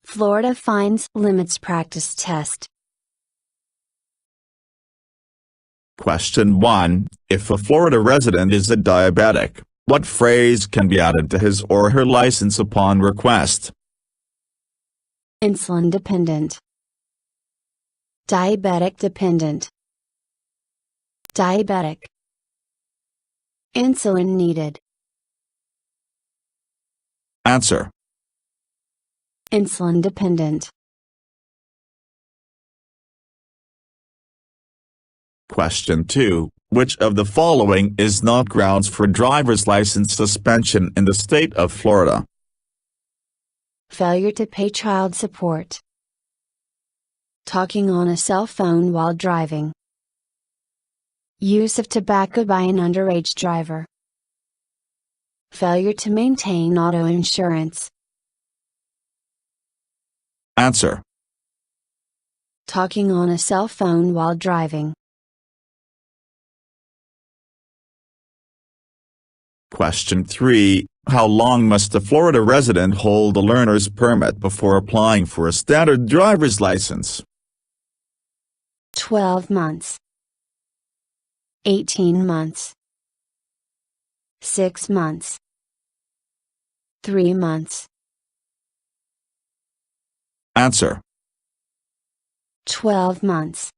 Florida fines limits practice test. Question 1. If a Florida resident is a diabetic, what phrase can be added to his or her license upon request? Insulin dependent. Diabetic dependent. Diabetic. Insulin needed. Answer. Insulin dependent. Question 2. Which of the following is not grounds for driver's license suspension in the state of Florida? Failure to pay child support. Talking on a cell phone while driving. Use of tobacco by an underage driver. Failure to maintain auto insurance. Answer. Talking on a cell phone while driving. Question 3. How long must a Florida resident hold a learner's permit before applying for a standard driver's license? 12 months. 18 months. 6 months. 3 months. Answer. 12 months.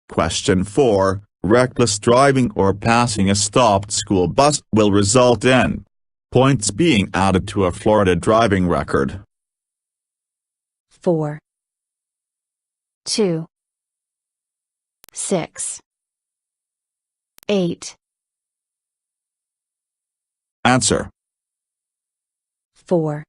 Question 4. Reckless driving or passing a stopped school bus will result in points being added to a Florida driving record. 4. 2. 6. 8. Answer. 4.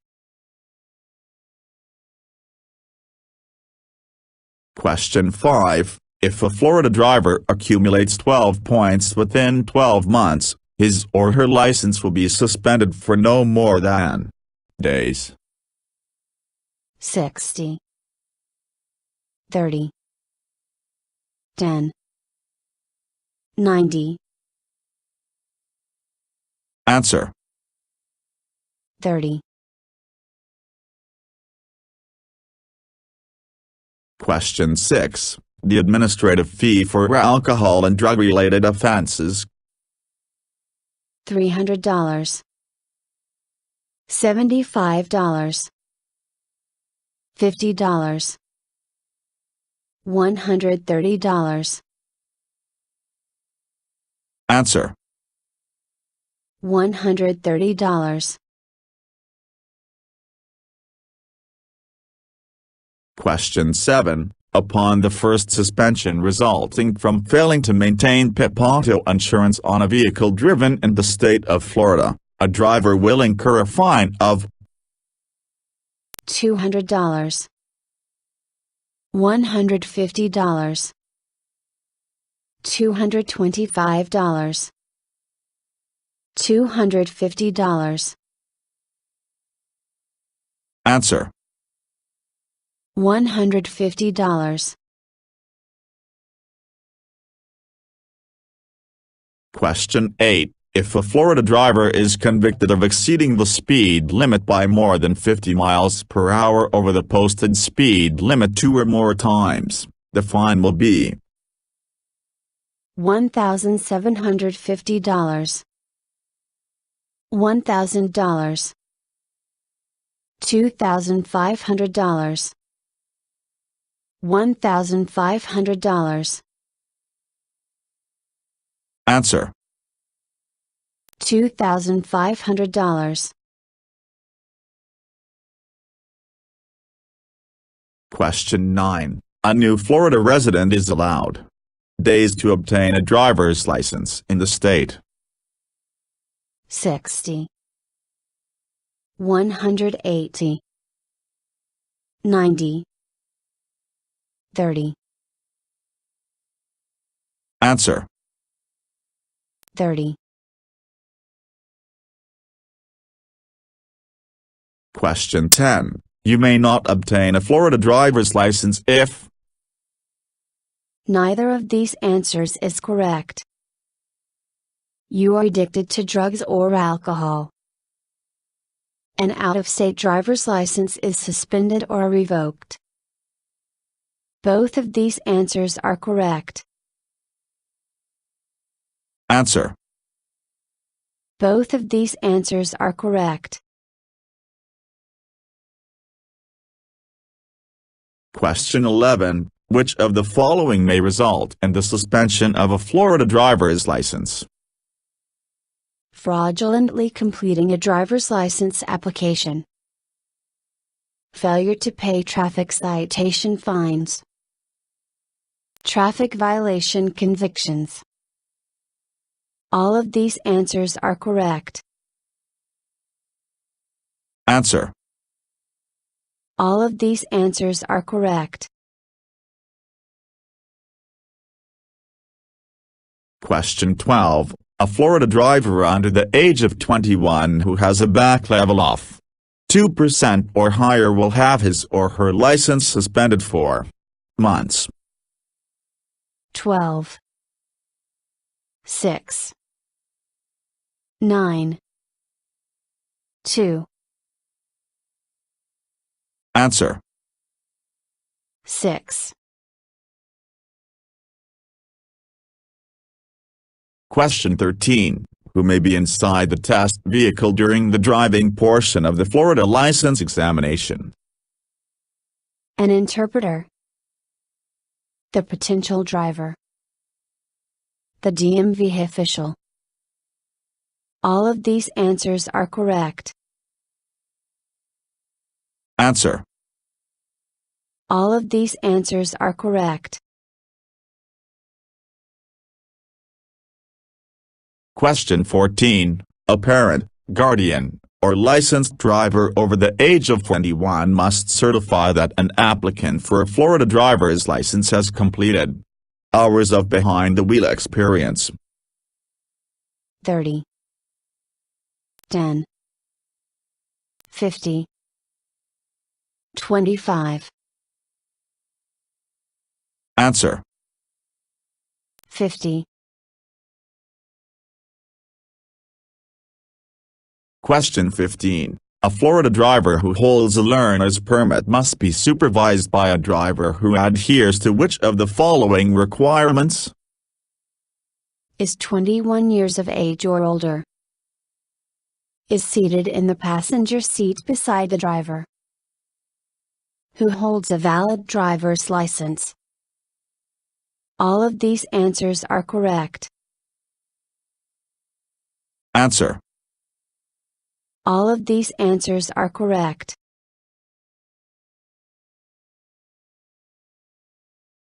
Question 5. If a Florida driver accumulates 12 points within 12 months, his or her license will be suspended for no more than days. 60. 30. 10. 90. Answer. 30. Question 6. The administrative fee for alcohol and drug-related offenses. $300. $75. $50. $130. Answer. $130. Question 7. Upon the first suspension resulting from failing to maintain PIP auto insurance on a vehicle driven in the state of Florida, a driver will incur a fine of $200. $150. $225. $250. Answer. $150. Question 8. If a Florida driver is convicted of exceeding the speed limit by more than 50 miles per hour over the posted speed limit 2 or more times, the fine will be $1,750. $1,000. $2,500. $1,500. Answer. $2,500. Question 9. A new Florida resident is allowed days to obtain a driver's license in the state. 60. 180. 90. 30. Answer. 30. Question 10. You may not obtain a Florida driver's license if Neither of these answers is correct. You are addicted to drugs or alcohol. An out-of-state driver's license is suspended or revoked. Both of these answers are correct. Answer. Both of these answers are correct. Question 11. Which of the following may result in the suspension of a Florida driver's license? Fraudulently completing a driver's license application. Failure to pay traffic citation fines. Traffic violation convictions. All of these answers are correct. Answer. All of these answers are correct. Question 12. A Florida driver under the age of 21 who has a back level of 2% or higher will have his or her license suspended for months. 12, 6, 9, 2. Answer. 6. Question 13. Who may be inside the test vehicle during the driving portion of the Florida license examination? An interpreter. The potential driver. The DMV official. All of these answers are correct. Answer. All of these answers are correct. Question 14. A parent, guardian, or licensed driver over the age of 21 must certify that an applicant for a Florida driver's license has completed hours of behind-the-wheel experience. 30, 10, 50, 25. Answer. 50. Question 15. A Florida driver who holds a learner's permit must be supervised by a driver who adheres to which of the following requirements? Is 21 years of age or older. Is seated in the passenger seat beside the driver. Who holds a valid driver's license. All of these answers are correct. Answer. All of these answers are correct.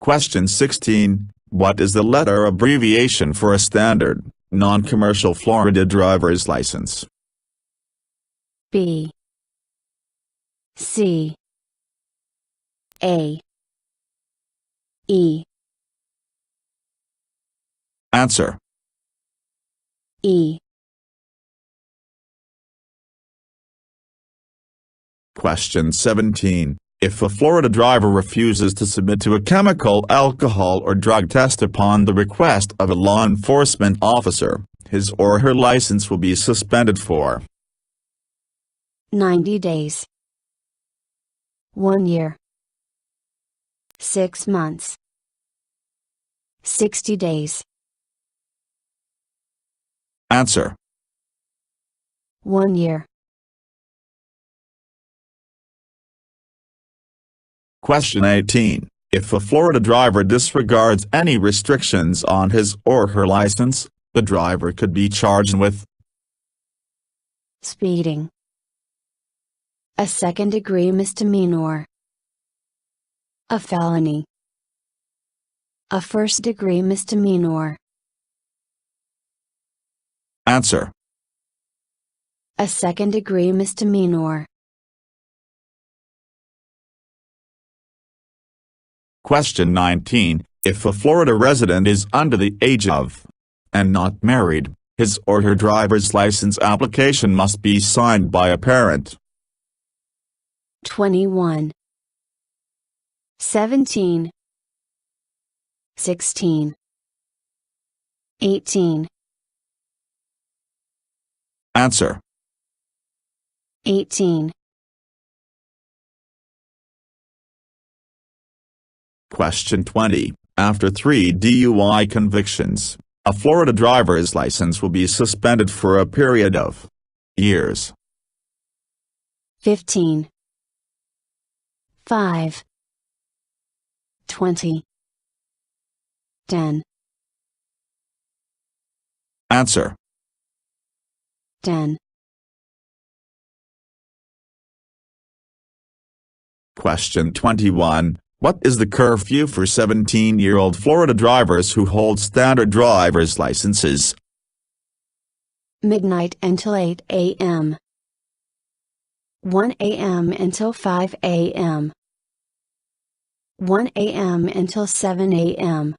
Question 16. What is the letter abbreviation for a standard, non-commercial Florida driver's license? B, C, A, E. Answer. E. Question 17. If a Florida driver refuses to submit to a chemical, alcohol or drug test upon the request of a law enforcement officer, his or her license will be suspended for 90 days. 1 year. 6 months. 60 days. Answer. 1 year. Question 18. If a Florida driver disregards any restrictions on his or her license, the driver could be charged with Speeding. A second-degree misdemeanor. A felony. A first-degree misdemeanor. Answer. A second-degree misdemeanor. Question 19. If a Florida resident is under the age of and not married, his or her driver's license application must be signed by a parent. 21, 17, 16, 18. Answer. 18. Question 20. After 3 DUI convictions, a Florida driver's license will be suspended for a period of years. 15. 5. 20. 10. Answer. 10. Question 21. What is the curfew for 17-year-old Florida drivers who hold standard driver's licenses? Midnight until 8 a.m. 1 a.m. until 5 a.m. 1 a.m. until 7 a.m.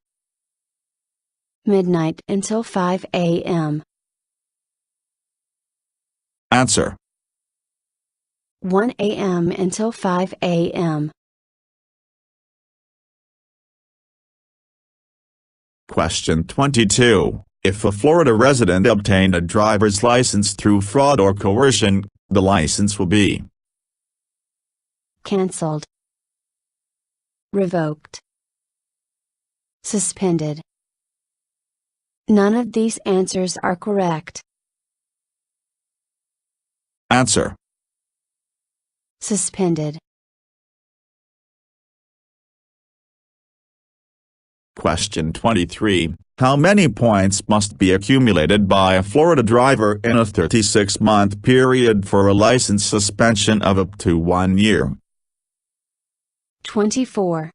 Midnight until 5 a.m. Answer. 1 a.m. until 5 a.m. Question 22. If a Florida resident obtained a driver's license through fraud or coercion, the license will be Cancelled, revoked, suspended. None of these answers are correct. Answer. Suspended. Question 23. How many points must be accumulated by a Florida driver in a 36-month period for a license suspension of up to 1 year? 24.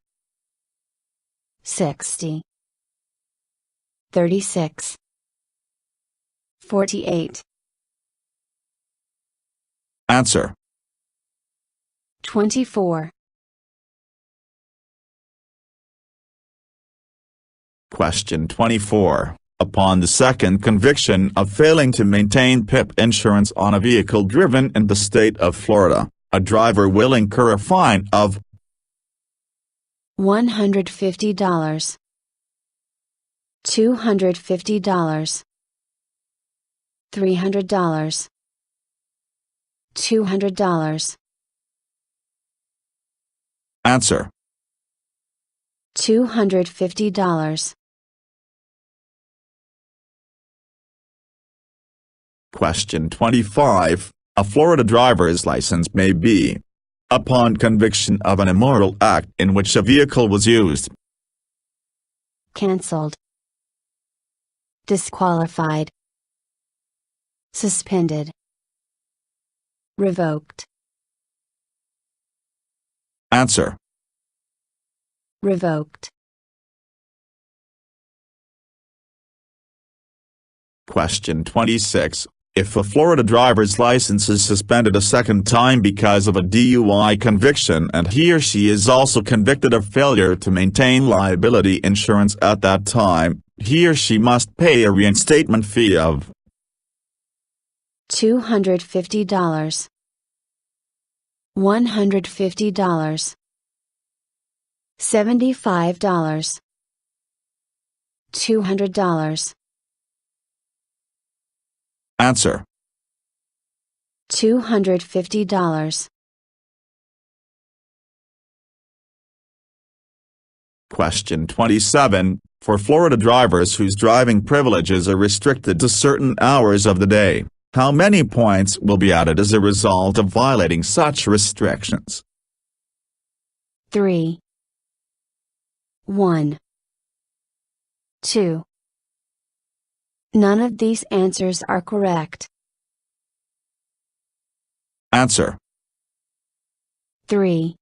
60. 36. 48. Answer. 24. Question 24. Upon the second conviction of failing to maintain PIP insurance on a vehicle driven in the state of Florida, a driver will incur a fine of $150. $250. $300. $200. Answer. $250. Question 25. A Florida driver's license may be, upon conviction of an immoral act in which a vehicle was used, Cancelled, disqualified, suspended, revoked. Answer. Revoked. Question 26. If a Florida driver's license is suspended a second time because of a DUI conviction and he or she is also convicted of failure to maintain liability insurance at that time, he or she must pay a reinstatement fee of $250. $150. $75. $200. Answer. $250. Question 27. For Florida drivers whose driving privileges are restricted to certain hours of the day, how many points will be added as a result of violating such restrictions? 3. 1. 2. None of these answers are correct. Answer. 3.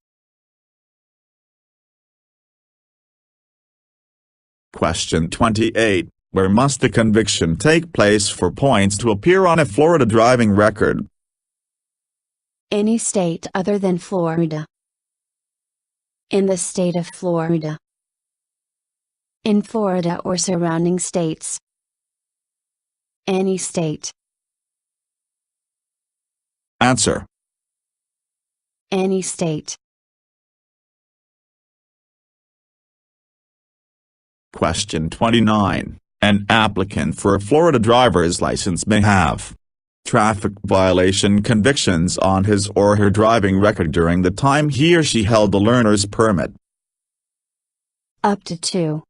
Question 28. Where must the conviction take place for points to appear on a Florida driving record? Any state other than Florida. In the state of Florida. In Florida or surrounding states. Any state. Answer. Any state. Question 29. An applicant for a Florida driver's license may have traffic violation convictions on his or her driving record during the time he or she held the learner's permit? Up to 2.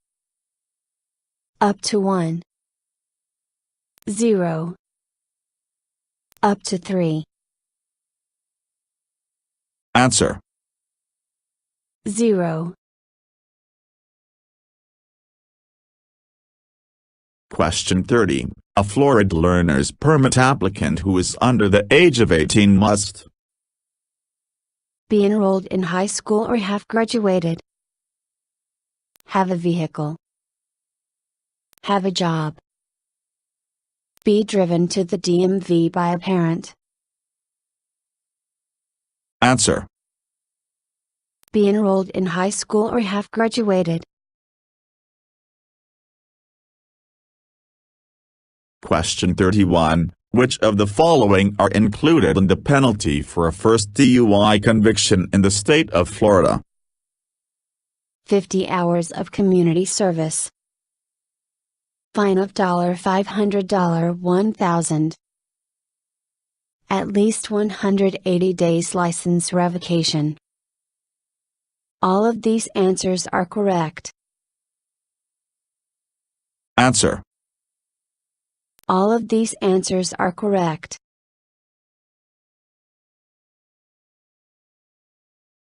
Up to 1. 0. Up to 3. Answer: 0. Question 30. A Florida learner's permit applicant who is under the age of 18 must be enrolled in high school or have graduated. Have a vehicle. Have a job. Be driven to the DMV by a parent. Answer: Be enrolled in high school or have graduated. Question 31. Which of the following are included in the penalty for a first DUI conviction in the state of Florida? 50 hours of community service. Fine of $500 $1,000. At least 180 days license revocation. All of these answers are correct. Answer: All of these answers are correct.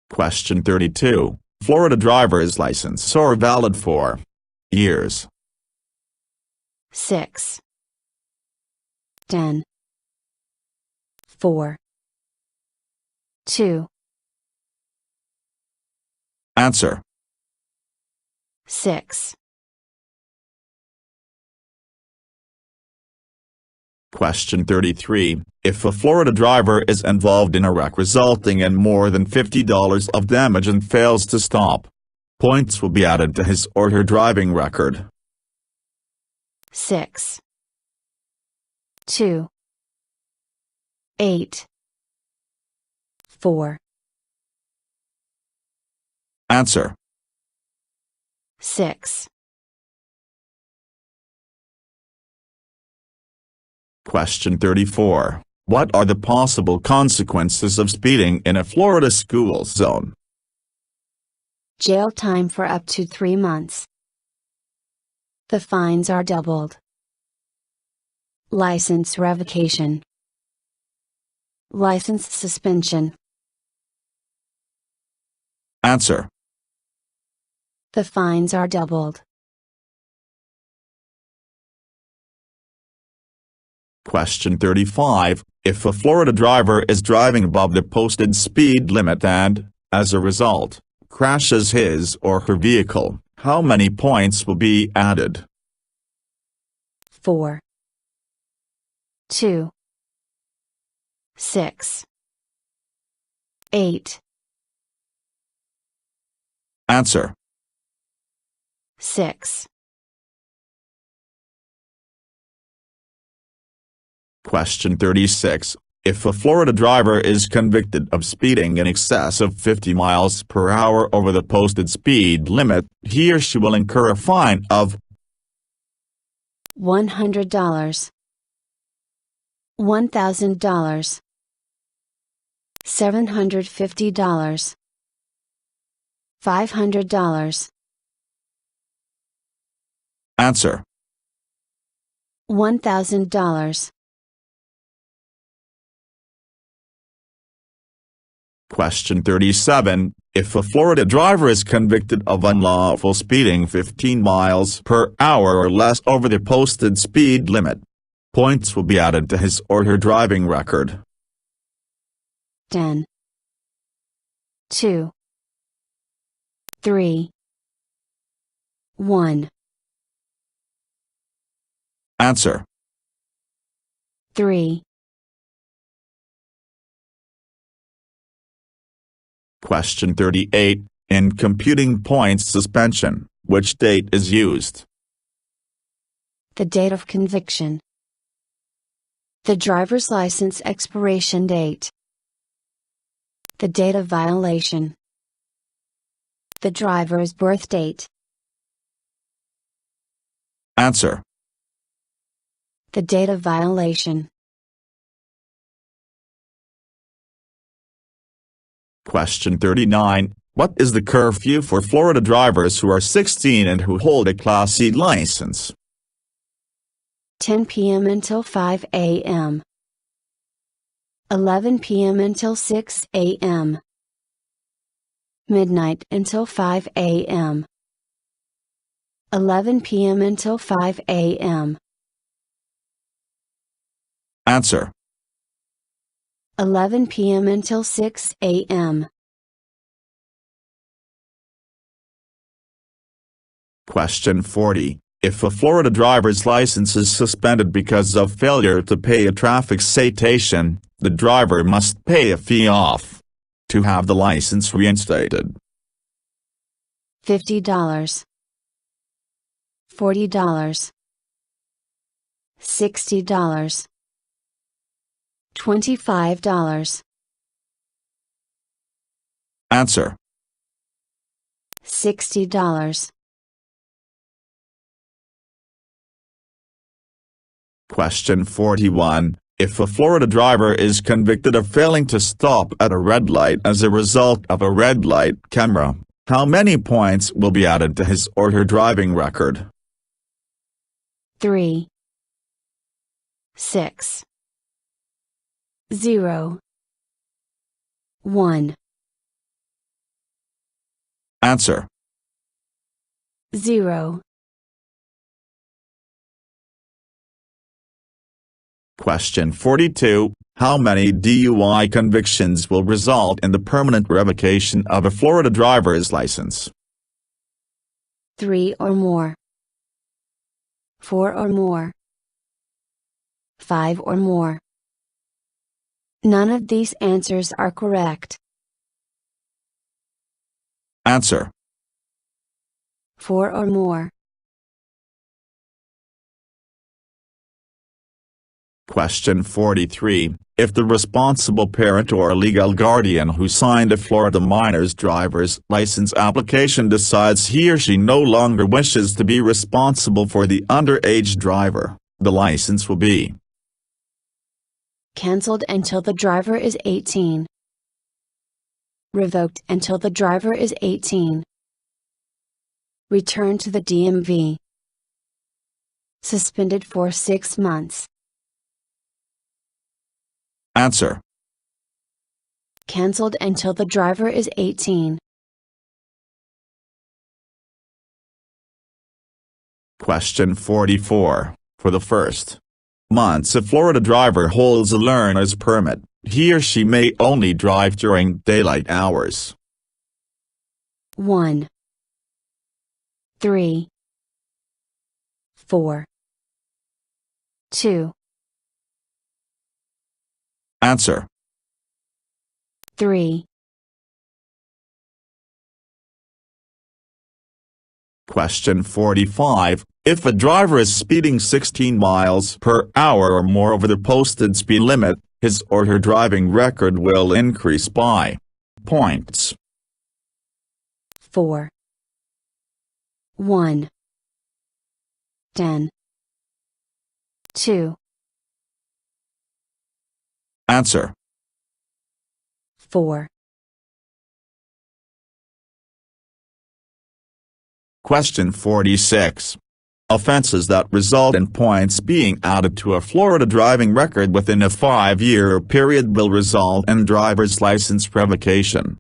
Question 32. Florida driver's license are valid for years. 6. 10. 4. 2. Answer: 6. Question 33. If a Florida driver is involved in a wreck resulting in more than $50 of damage and fails to stop, points will be added to his or her driving record. 6. 2. 8. 4. Answer: 6. Question 34. What are the possible consequences of speeding in a Florida school zone? Jail time for up to 3 months. The fines are doubled. License revocation. License suspension. Answer: The fines are doubled. Question 35. If a Florida driver is driving above the posted speed limit and, as a result, crashes his or her vehicle, how many points will be added? 4. 2. 6. 8. Answer: 6. Question 36. If a Florida driver is convicted of speeding in excess of 50 miles per hour over the posted speed limit, he or she will incur a fine of $100. $1,000. $750. $500. Answer: $1,000. Question 37. If a Florida driver is convicted of unlawful speeding 15 miles per hour or less over the posted speed limit, points will be added to his or her driving record. 10. 2. 3. 1. Answer: 3. Question 38. In computing points suspension, which date is used? The date of conviction. The driver's license expiration date. The date of violation. The driver's birth date. Answer: The date of violation. Question 39. What is the curfew for Florida drivers who are 16 and who hold a Class C license? 10 p.m. until 5 a.m. 11 p.m. until 6 a.m. Midnight until 5 a.m. 11 p.m. until 5 a.m. Answer. 11 p.m. until 6 a.m. Question 40. If a Florida driver's license is suspended because of failure to pay a traffic citation, the driver must pay a fee to have the license reinstated. $50, $40, $60, $25. Answer. $60. Question 41. If a Florida driver is convicted of failing to stop at a red light as a result of a red light camera, how many points will be added to his or her driving record? 3, 6, 0, 1. Answer. 0. Question 42. How many DUI convictions will result in the permanent revocation of a Florida driver's license? 3 or more. 4 or more. 5 or more. None of these answers are correct. Answer. 4 or more. Question 43. If the responsible parent or legal guardian who signed a Florida minor's driver's license application decides he or she no longer wishes to be responsible for the underage driver, the license will be Cancelled until the driver is 18. Revoked until the driver is 18. Returned to the DMV. Suspended for 6 months. Answer. Cancelled until the driver is 18. Question 44. For the first months a Florida driver holds a learner's permit, he or she may only drive during daylight hours. 1, 3, 4, 2. Answer. 3. Question 45. If a driver is speeding 16 miles per hour or more over the posted speed limit, his or her driving record will increase by points. 4, 1, 10, 2. Answer. 4. Question 46. Offenses that result in points being added to a Florida driving record within a 5-year period will result in driver's license revocation.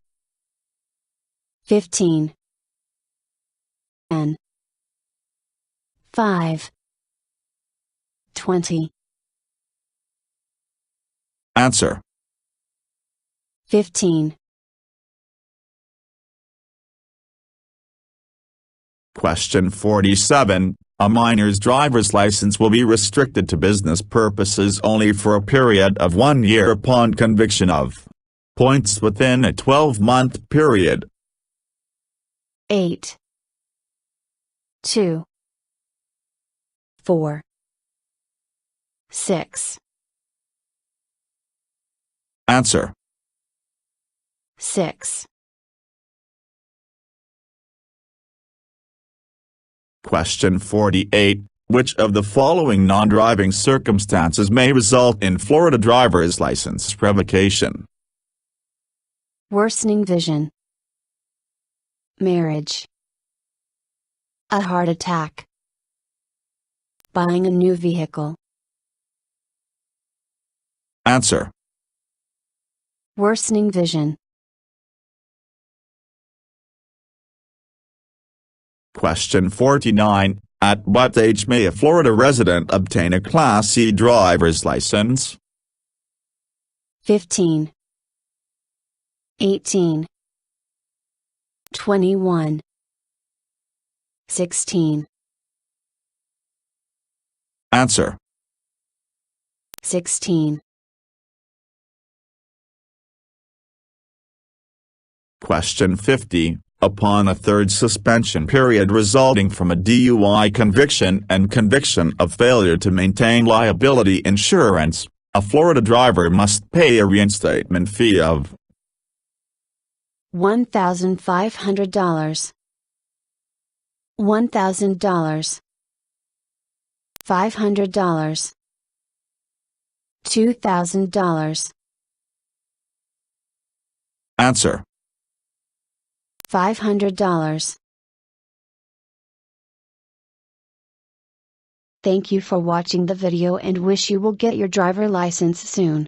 15, 10, 5, 20. Answer. 15. Question 47. A minor's driver's license will be restricted to business purposes only for a period of 1 year upon conviction of points within a 12-month period. 8, 2, 4, 6. Answer. 6. Question 48. Which of the following non-driving circumstances may result in Florida driver's license revocation? Worsening vision. Marriage. A heart attack. Buying a new vehicle. Answer. Worsening vision. Question 49. At what age may a Florida resident obtain a Class C driver's license? 15. 18. 21. 16. Answer. 16. Question 50. Upon a third suspension period resulting from a DUI conviction and conviction of failure to maintain liability insurance, a Florida driver must pay a reinstatement fee of $1,500. $1,000. $500. $2,000. Answer. $500. Thank you for watching the video and wish you will get your driver license soon.